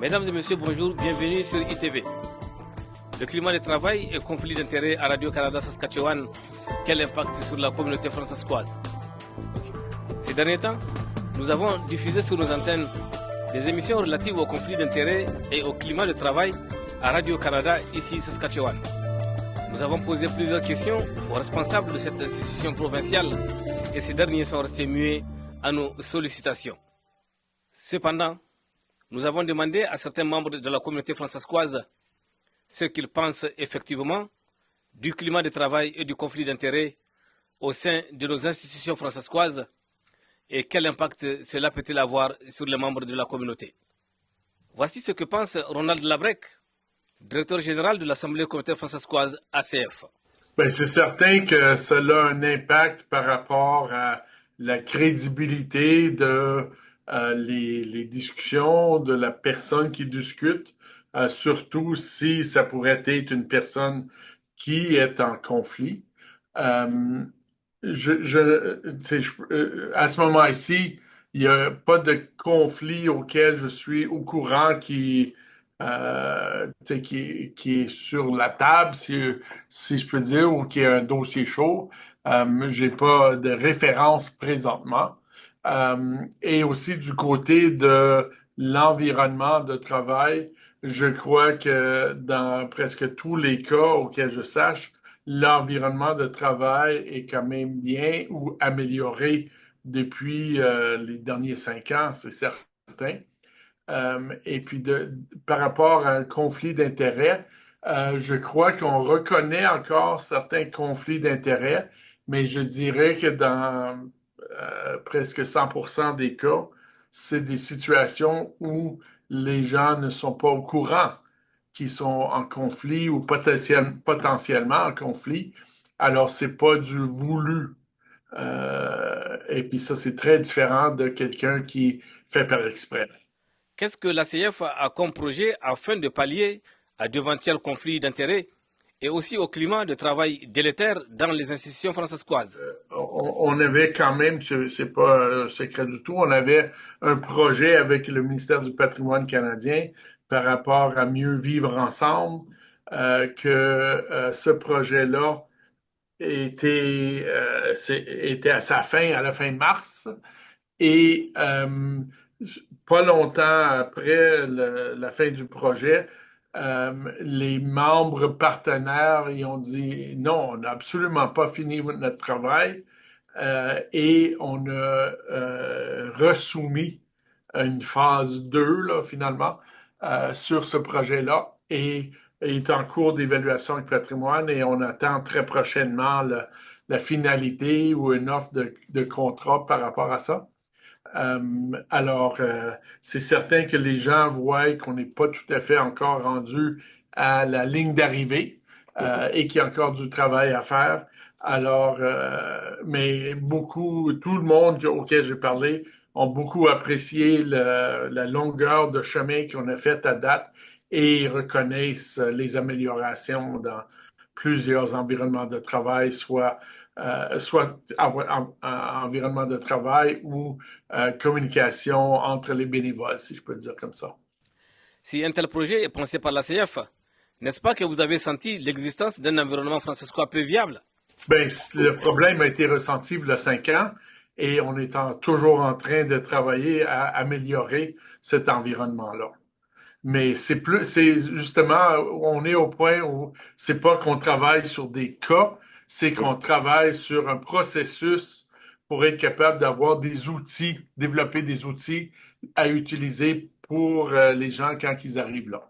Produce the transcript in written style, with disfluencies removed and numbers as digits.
Mesdames et messieurs, bonjour, bienvenue sur ITV. Le climat de travail et conflit d'intérêts à Radio-Canada Saskatchewan, quel impact sur la communauté francescoise? Ces derniers temps, nous avons diffusé sur nos antennes des émissions relatives au conflit d'intérêts et au climat de travail à Radio-Canada, ici Saskatchewan. Nous avons posé plusieurs questions aux responsables de cette institution provinciale et ces derniers sont restés muets à nos sollicitations. Cependant, nous avons demandé à certains membres de la communauté francescoise ce qu'ils pensent effectivement du climat de travail et du conflit d'intérêts au sein de nos institutions francescoises et quel impact cela peut-il avoir sur les membres de la communauté. Voici ce que pense Ronald Labrec, directeur général de l'Assemblée communautaire francescoise ACF. Bien, c'est certain que cela a un impact par rapport à la crédibilité de les discussions de la personne qui discute, surtout si ça pourrait être une personne qui est en conflit. À ce moment-ci, il n'y a pas de conflit auquel je suis au courant qui est sur la table, si je peux dire, ou qui est un dossier chaud. J'ai pas de référence présentement. Et aussi du côté de l'environnement de travail, je crois que dans presque tous les cas auxquels je sache, l'environnement de travail est quand même bien ou amélioré depuis les derniers 5 ans, c'est certain. Et puis par rapport à un conflit d'intérêts, je crois qu'on reconnaît encore certains conflits d'intérêts, mais je dirais que dans presque 100% des cas, c'est des situations où les gens ne sont pas au courant qu'ils sont en conflit ou potentiellement en conflit. Alors, c'est pas du voulu. Et puis ça, c'est très différent de quelqu'un qui fait par exprès. Qu'est-ce que l'ACF a comme projet afin de pallier à d'éventuels conflits d'intérêts et aussi au climat de travail délétère dans les institutions francescoises? On avait quand même, c'est pas secret du tout, on avait un projet avec le ministère du Patrimoine canadien par rapport à mieux vivre ensemble, ce projet-là était à sa fin, à la fin mars, et pas longtemps après la fin du projet, les membres partenaires ils ont dit non, on n'a absolument pas fini notre travail et on a resoumis une phase 2 là, finalement sur ce projet-là et est en cours d'évaluation avec patrimoine et on attend très prochainement la finalité ou une offre de contrat par rapport à ça. C'est certain que les gens voient qu'on n'est pas tout à fait encore rendu à la ligne d'arrivée et qu'il y a encore du travail à faire. Mais tout le monde auquel j'ai parlé ont beaucoup apprécié la longueur de chemin qu'on a fait à date et reconnaissent les améliorations dans plusieurs environnements de travail, soit environnement de travail ou communication entre les bénévoles, si je peux le dire comme ça. Si un tel projet est pensé par l'ACF, n'est-ce pas que vous avez senti l'existence d'un environnement francescois peu viable? Ben, le problème a été ressenti il y a 5 ans et on est toujours en train de travailler à améliorer cet environnement-là. Mais c'est justement, on est au point où c'est pas qu'on travaille sur des cas, c'est qu'on travaille sur un processus pour être capable d'avoir des outils, développer des outils à utiliser pour les gens quand ils arrivent là.